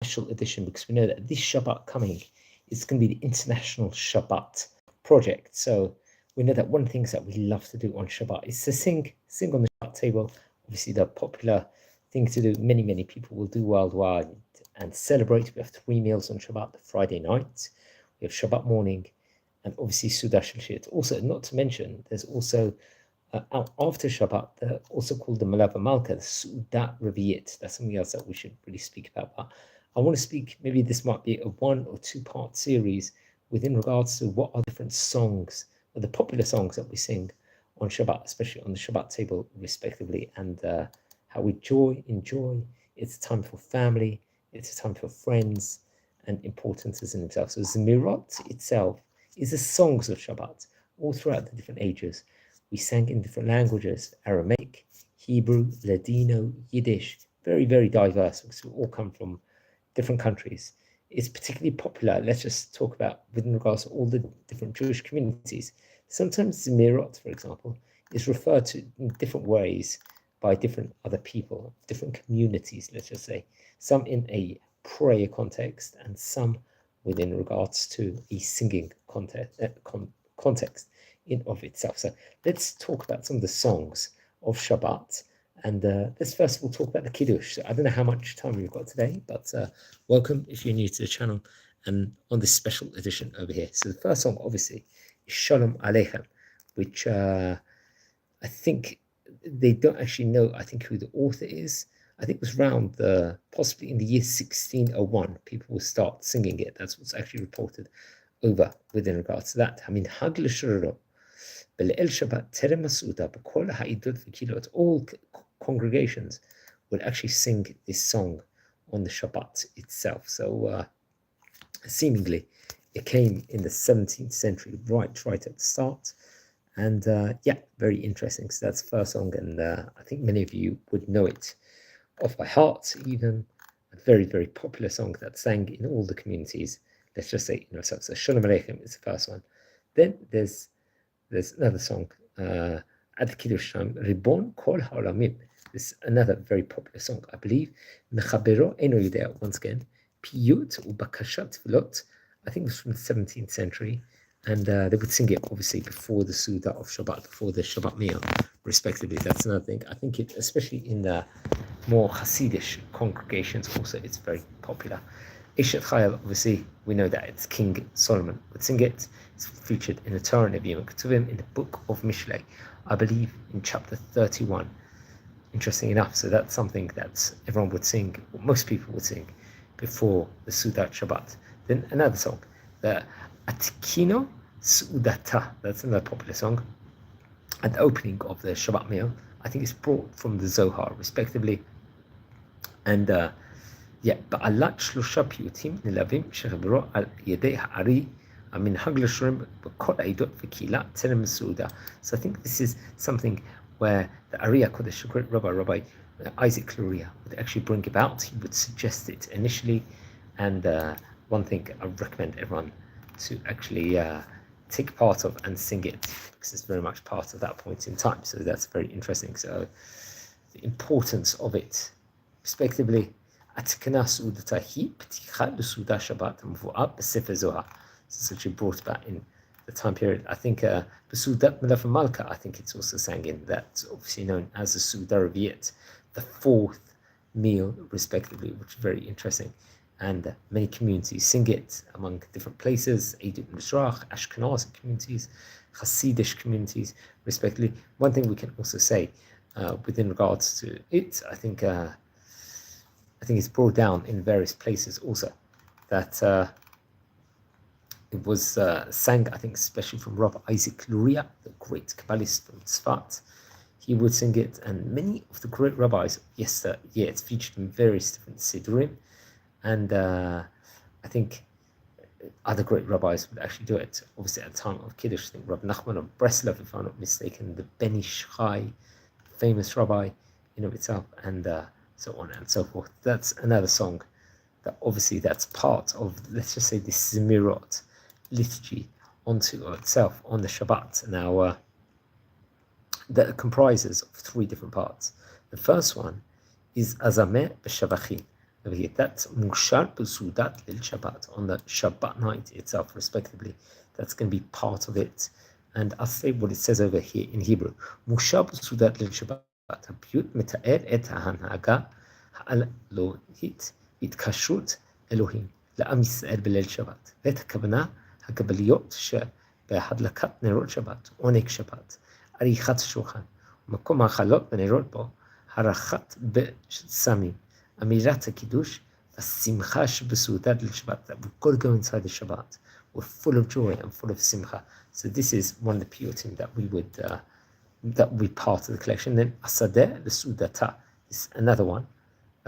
special edition because we know that this Shabbat coming is going to be the International Shabbat project. So we know that one of the things that we love to do on Shabbat is to sing on the Shabbat table. Obviously, the popular thing to do, many people will do worldwide and celebrate. We have 3 meals on Shabbat: the Friday night, we have Shabbat morning, and obviously Sudah Shlishi. Also, not to mention, there's also after Shabbat, they're also called the Malava Malka, the Sudah Revi'it. That's something else that we should really speak about. But I want to speak, maybe this might be a 1 or 2 part series within regards to what are different songs, or the popular songs that we sing on Shabbat, especially on the Shabbat table, respectively, and how we enjoy. It's a time for family, it's a time for friends, and importances in themselves. So Zemirot itself is the songs of Shabbat, all throughout the different ages. We sang in different languages: Aramaic, Hebrew, Ladino, Yiddish, very diverse, because we all come from different countries. It's particularly popular, let's just talk about within regards to all the different Jewish communities. Sometimes Zemirot, for example, is referred to in different ways by different other people, different communities, let's just say. Some in a prayer context, and some within regards to a singing context in of itself. So let's talk about some of the songs of Shabbat, and let's first of all talk about the Kiddush. So I don't know how much time we've got today, but welcome if you're new to the channel and on this special edition over here. So the first song obviously is Shalom Aleichem, which I think they don't actually know, I think, who the author is. I think it was around possibly in the year 1601, people will start singing it. That's what's actually reported over within regards to that. I mean, Hagla Shurro, Bel'el Shabbat, Terem Masuda, B'kol Ha'idut V'kilot, all congregations would actually sing this song on the Shabbat itself. So seemingly it came in the 17th century, right at the start. And yeah, very interesting. So that's the first song, and I think many of you would know it off by heart, even. A very popular song that's sang in all the communities. Let's just say, so Shalom Aleichem is the first one. Then there's another song, Ad Kiddush Sham, Ribon Kol Ha'olamim. This is another very popular song, I believe. Mechabero Eno Yudea, once again, Piyut Ubakashat Vilot. I think it was from the 17th century. And they would sing it, obviously, before the Suda of Shabbat, before the Shabbat meal, respectively. That's another thing. I think it, especially in the more Hasidish congregations, also it's very popular. Ishat Chayil, obviously, we know that it's King Solomon would sing it. It's featured in the Torah Nevi'im and Ketuvim, in the book of Mishlei, I believe in chapter 31. Interesting enough, so that's something that everyone would sing, or most people would sing, before the Sudat Shabbat. Then another song, the Atikino Suudata, that's another popular song. At the opening of the Shabbat meal, I think it's brought from the Zohar, respectively. And yeah, Ba'alat Shlosha Piyutim Nilavim Shechabro al Yedei Ha'ari Amin Haglashurim B'kol Aidot V'Kila Terem Suda. So I think this is something where the Ariya Kodesh, the great Rabbi Isaac Luria, would actually bring about. He would suggest it initially, and one thing I recommend everyone to actually take part of and sing it, because it's very much part of that point in time. So that's very interesting. So the importance of it, respectively, Atikana Suudatahi P'ticha L'Suda Shabbat Mvu'ab B'Sefer Zohar. So it's actually brought about in the time period. I think B'Sudat Melef Malka, I think it's also sang in, that's obviously known as the Suda Revi'it, the 4th meal, respectively, which is very interesting. And many communities sing it among different places, Eidut Mizrach, Ashkenazi communities, Hasidish communities, respectively. One thing we can also say within regards to it, I think it's brought down in various places also, that it was sang, I think, especially from Rabbi Isaac Luria, the great Kabbalist from Tzfat. He would sing it, and many of the great rabbis, yes, it's featured in various different Siddurim. And I think other great rabbis would actually do it. Obviously, at the time of Kiddush, I think Rabbi Nachman of Breslov, if I'm not mistaken, the Ben Ish Chai, famous rabbi in of itself, and so on and so forth. That's another song that obviously that's part of, let's just say, this Zemirot liturgy onto itself on the Shabbat. Now, that comprises of 3 different parts. The first one is Azameh B'Shavachim. over here. That's Mushar B'Sudat Lil Shabbat, on the Shabbat night itself, respectively. That's going to be part of it. And I'll say what it says over here in Hebrew. Mushar B'Sudat Lil Shabbat, הפיוט מתאר את ההנהגה האלוהית והתקשרות אלוהים לעם ישראל בליל שבת, ואת הכוונה הקבליות שבהדלקת נרות שבת, עונג שבת, עריכת שולחן, מקום האכלות ונרות בו, הרחת בסמים, אמירת הקידוש, השמחה שבסעודה ליל שבת. That we've got to go inside the Shabbat. We're full of joy and full of simcha. So this is one of the piyutim that we would that will be part of the collection. Then Asadeh L'Sudata is another one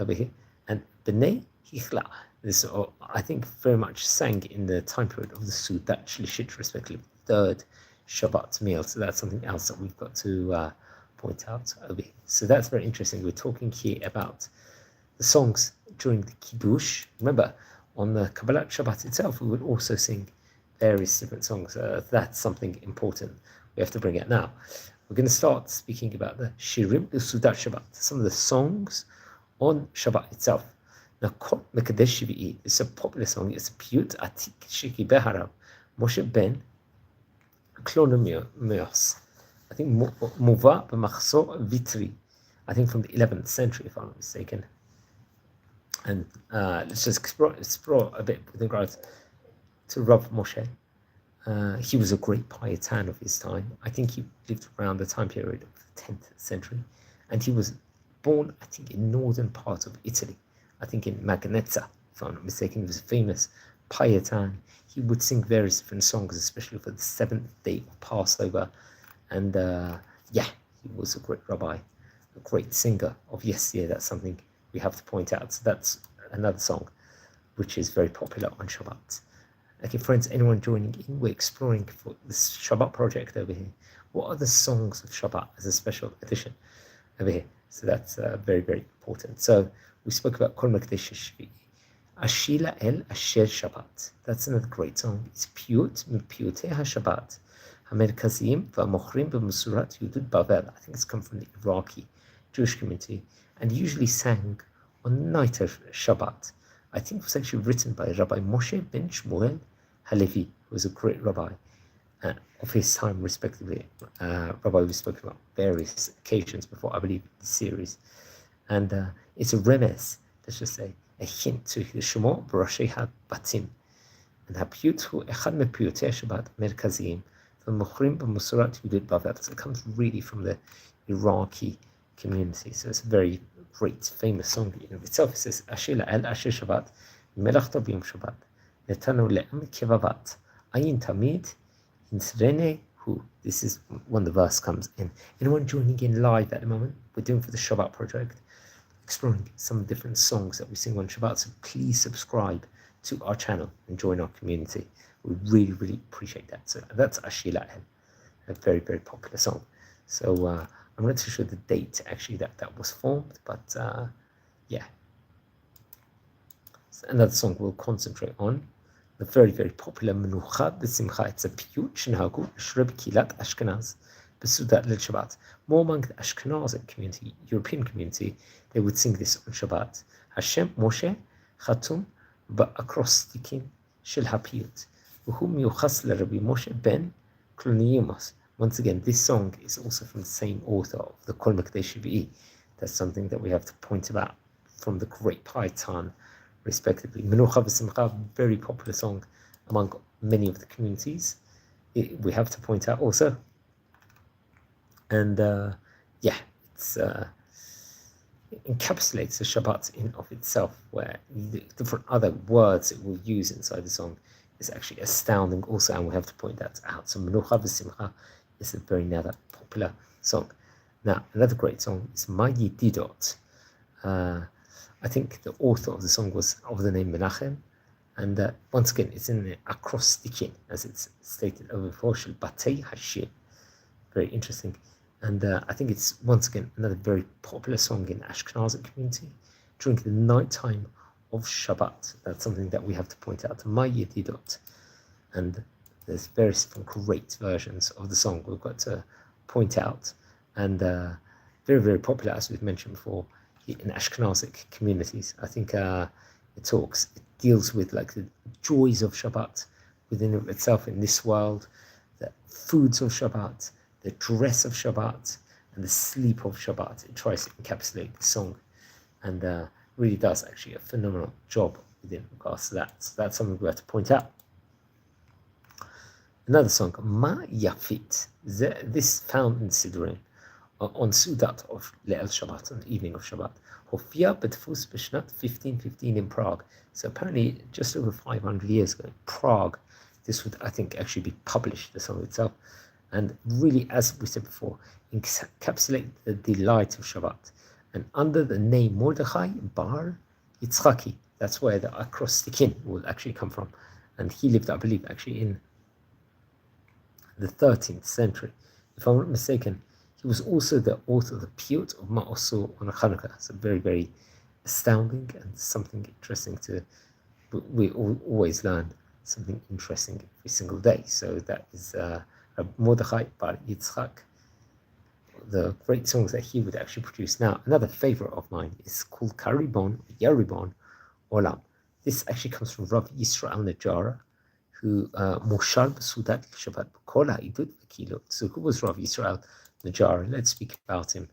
over here. And B'nai Hichla, this I think very much sang in the time period of the Sudat Shlishit, respectively, third Shabbat meal. So that's something else that we've got to point out over here. So that's very interesting. We're talking here about the songs during the Kiddush. Remember, on the Kabbalat Shabbat itself, we would also sing various different songs. That's something important we have to bring out now. We're going to start speaking about the Shirim L'Sudat Shabbat, some of the songs on Shabbat itself. Now, Kol Mekadesh Shvi'i is a popular song. It's a piyut atik shiki beharav Moshe ben Klonomios. I think Muva b'machzor Vitri. I think from the 11th century, if I'm not mistaken. And let's just explore a bit with regards to Rav Moshe. He was a great pietan of his time. I think he lived around the time period of the 10th century. And he was born, I think, in northern part of Italy. I think in Magnezza, if I'm not mistaken. He was a famous pietan. He would sing various different songs, especially for the 7th day of Passover. And he was a great rabbi, a great singer of yesteryear. That's something we have to point out. So that's another song which is very popular on Shabbat. Okay, friends, anyone joining in, we're exploring for this Shabbat project over here. What are the songs of Shabbat as a special edition over here? So that's very, very important. So we spoke about Kol Mekadesh Shvi'i. Ashila El Asher Shabbat. That's another great song. It's piyut mipiyutei HaShabbat. HaMerkaziyim v'Amochrim b'Mesurat Yudud Bavel. I think it's come from the Iraqi Jewish community, and usually sang on the night of Shabbat. I think it was actually written by Rabbi Moshe ben Shmuel Halevi, who was a great rabbi of his time, respectively. Rabbi we've spoken about various occasions before, I believe, in the series. And it's a remes, let's just say, a hint to the Shemo B'Roshei HaBatim. And HaPiyut hu echad mepiyutei Shabbat merkaziyim v'mochrim b'Mesurat Yudud Bavel. So it comes really from the Iraqi community. So it's a very great, famous song in of itself. It says, Ashila El Asher Shabbat, Melachto B'Yom Shabbat, Netanu Le'am Kevavat, Ayin Tamid, Insrene Hu. This is when the verse comes in. Anyone joining in live at the moment? We're doing for the Shabbat project, exploring some different songs that we sing on Shabbat. So please subscribe to our channel and join our community. We really, really appreciate that. So that's Ashila El, a very, very popular song. So I'm not too sure the date actually that was formed, but so another song we'll concentrate on. The very, very popular Menucha B'Simcha. It's a piyut shenahagu Shreb Kilat Ashkenaz B'Sudat Lil Shabbat. More among the Ashkenazi community, European community, they would sing this on Shabbat. Hashem Moshe Chatum Ba'akrostikin Shel HaPiyut V'hu Miyuchas LeRabbi Moshe Ben Kloniimos. Once again, this song is also from the same author of the Kol Mekadesh Shvi'i. That's something that we have to point about from the great pietan, respectively. Menucha V'Simcha, very popular song among many of the communities. We have to point out also. And it's it encapsulates the Shabbat in of itself, where the different other words it will use inside the song is actually astounding also, and we have to point that out. So Menucha V'Simcha is a very another popular song. Now, another great song is My Yedidot. I think the author of the song was of the name Menachem, and once again, it's in the acrostikin, as it's stated over before, Shel Batei Hashir. Very interesting. And I think it's, once again, another very popular song in Ashkenazi community during the night time of Shabbat. That's something that we have to point out. My Yedidot. And there's various different great versions of the song we've got to point out. And very, very popular, as we've mentioned before. in Ashkenazic communities. I think it deals with like the joys of Shabbat within itself in this world, the foods of Shabbat, the dress of Shabbat, and the sleep of Shabbat. It tries to encapsulate the song, and really does actually a phenomenal job within regards to that. So that's something we have to point out. Another song, Ma Yafit. This found in Sidurim on Sudat of Le'el Shabbat, on the evening of Shabbat. Hofia Betfus Beshnat 1515 in Prague. So apparently just over 500 years ago in Prague, this would, I think, actually be published, the song itself. And really, as we said before, encapsulate the delight of Shabbat. And under the name Mordechai Bar Yitzchaki, that's where the acrostikin will actually come from. And he lived, I believe, actually in the 13th century. If I'm not mistaken, he was also the author of the Piyut of Ma'osur on Hanukkah. So very, very astounding and something interesting to, we always learn something interesting every single day. So that is Mordechai Bar Yitzchak, the great songs that he would actually produce. Now, another favorite of mine is called Karibon, Yaribon Olam. This actually comes from Rav Yisrael Najara, who Moshar B'Sudat Shabbat B'Kol Ha'idut V'Kilot. So who was Rav Yisrael Najara? Let's speak about him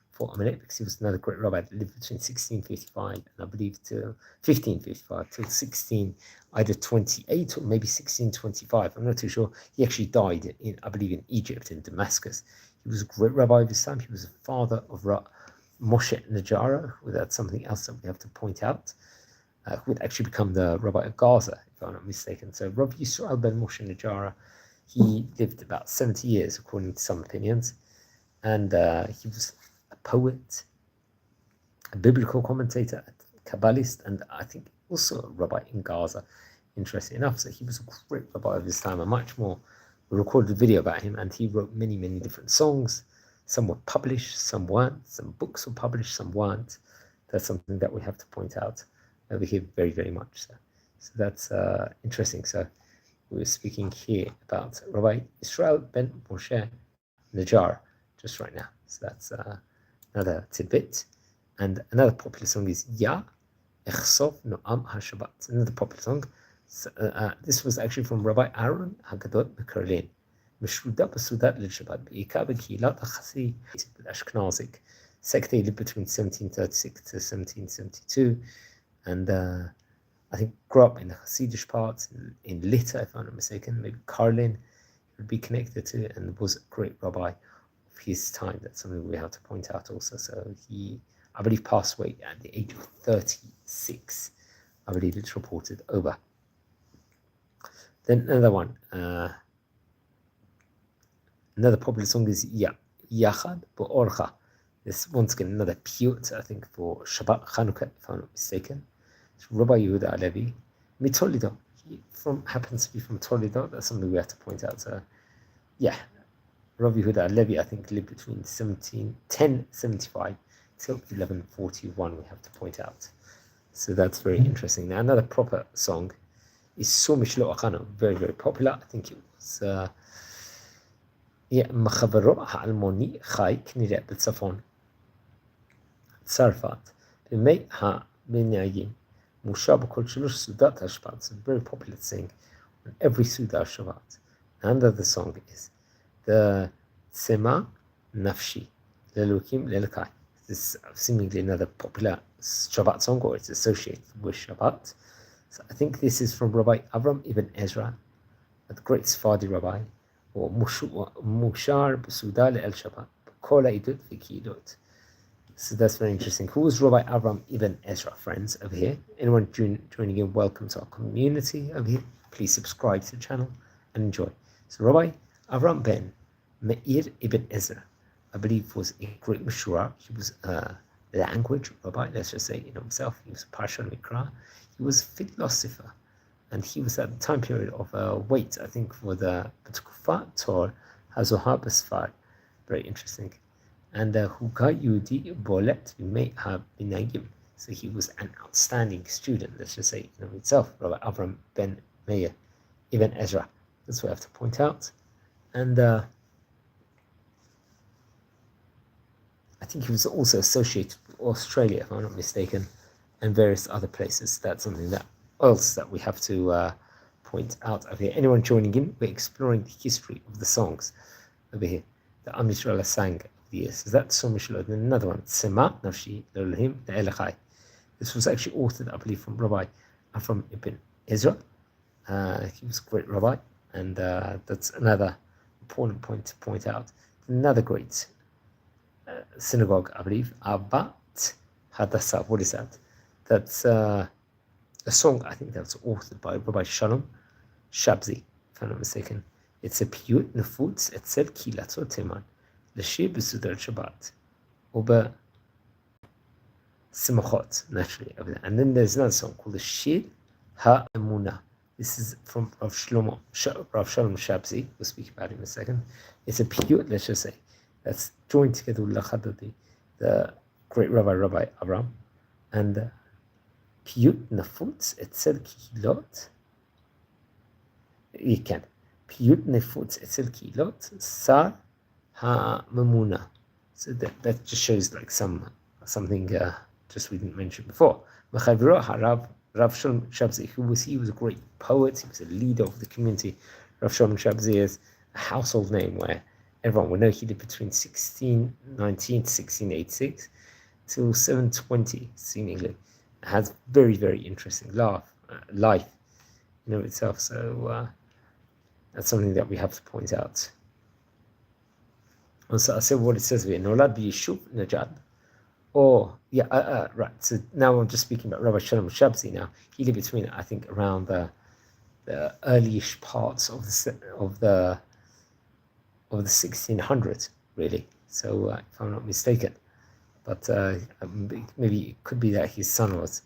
for a minute, because he was another great rabbi that lived between 1655 and I believe till 1555 till 1628 or maybe 1625. I'm not too sure. He actually died in, I believe, in Egypt, in Damascus. He was a great rabbi of his time. He was the father of Moshe Najara, who that's something else that we have to point out, who would actually become the rabbi of Gaza, if I'm not mistaken. So Rav Yisrael ben Moshe Najara, he lived about 70 years, according to some opinions, and he was a poet, a biblical commentator, a Kabbalist, and I think also a rabbi in Gaza, interesting enough. So he was a great rabbi of his time, and much more. We recorded a video about him, and he wrote many, many different songs. Some were published, some weren't. Some books were published, some weren't. That's something that we have to point out over here very, very much. So that's interesting. So we were speaking here about Rabbi Israel ben Moshe Najjar just right now. So that's another tidbit. And another popular song is Ya Echsov Noam HaShabbat. Another popular song. So, this was actually from Rabbi Aaron Hagadol Bekerlin. Meshruda Basudat L'Shabbat Be'ika Bekilat Achasi Ashkenazic sect. They lived between 1736 to 1772, and I think grew up in the Hasidic parts in Lita, if I'm not mistaken. Maybe Karlin would be connected to it, and was a great rabbi of his time. That's something we have to point out also. So he, I believe, passed away at the age of 36. I believe it's reported over. Then another one, another popular song is Yachad B'Orcha. This once again another piyut, I think, for Shabbat Chanukah, if I'm not mistaken. It's Rabbi Yehuda Alevi, Mitolido. He happens to be from Toledo. That's something we have to point out. So, yeah, Rabbi Yehuda Alevi, I think, lived between 1075 till 1141. We have to point out. So that's very interesting. Now another proper song is Somish Lo Achano, very, very popular. I think it was Machavero Ha'almoni Chai Knireh B'Tzafon Tzarfat B'mei Ha'Benyagim Musha B'Kol Shalosh Sudat HaShabbat. It's a very popular thing on every Sudat Shabbat. And the song is the Tzema Nafshi Lelukim Lelkai. This is seemingly another popular Shabbat song, or it's associated with Shabbat. So I think this is from Rabbi Avram ibn Ezra, a great Sephardi rabbi, or Mushar B'Suda Le'el Shabbat, Kol Ha'idut V'Kilot. So that's very interesting. Who was Rabbi Avram ibn Ezra, friends, over here? Anyone joining in, welcome to our community over here. Please subscribe to the channel and enjoy. So Rabbi Avram ben Meir ibn Ezra, I believe, was a great Meshura. He was a language rabbi, let's just say, in himself. He was a Parsha Mikra. He was a philosopher, and he was at the time period of wait, I think, for the B'Tkufa Tor HaZohar B'Sfar. Very interesting. And Huka Yudi Bolet B'Mei HaBinagim. So he was an outstanding student, let's just say, in himself, Rabbi Avram ben Meir ibn Ezra. That's what I have to point out. And I think he was also associated Australia, if I'm not mistaken, and various other places. That's something that else that we have to point out over here. Anyone joining in, we're exploring the history of the songs over here that Am Yisrael sang over the years. So that's Som Mishlo. Then another one, Sema Nafshi Le'Elohim Le'Elachai. This was actually authored, I believe, from Rabbi from Ibn Ezra. He was a great rabbi, and that's another important point to point out. Another great synagogue, I believe, Abbat Hadassah. What is that? That's a song, I think that's authored by Rabbi Shalom Shabzi, if I'm not mistaken. It's a piyut nefutz etzel kilatzot teman l'shir b'sudar Shabbat uber simachot, naturally. And then there's another song called the Shir HaEmunah. This is from Rav Shalom Shabzi. We'll speak about it in a second. It's a piyut, let's just say, that's joined together with Lachadodi, the great Rabbi Abraham, and piyut nefutz etzel kilot. You can. Piyut nefutz etzel kilot sar ha-memuna. So that just shows like something just we didn't mention before. Rav Shalom Shabzi, he was a great poet. He was a leader of the community. Rav Shalom Shabzi is a household name where everyone will know he lived between 1619 to 1686 till 720, seemingly. Has very, very interesting life in of itself. So that's something that we have to point out. Also, I said what it says here. Nolad b'Yishuv Najad. Right. So now I'm just speaking about Rabbi Shalom Shabzi. Now he lived between, I think, around the early-ish parts of the 1600s, really. So if I'm not mistaken, but maybe it could be that his son was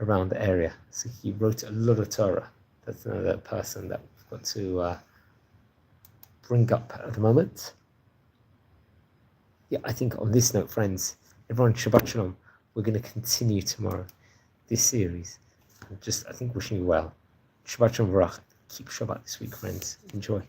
around the area. So he wrote a lot of Torah. That's another person that we've got to bring up at the moment. Yeah, I think on this note, friends, everyone, Shabbat Shalom. We're going to continue tomorrow this series. I think wishing you well. Shabbat Shalom Barach. Keep Shabbat this week, friends. Enjoy.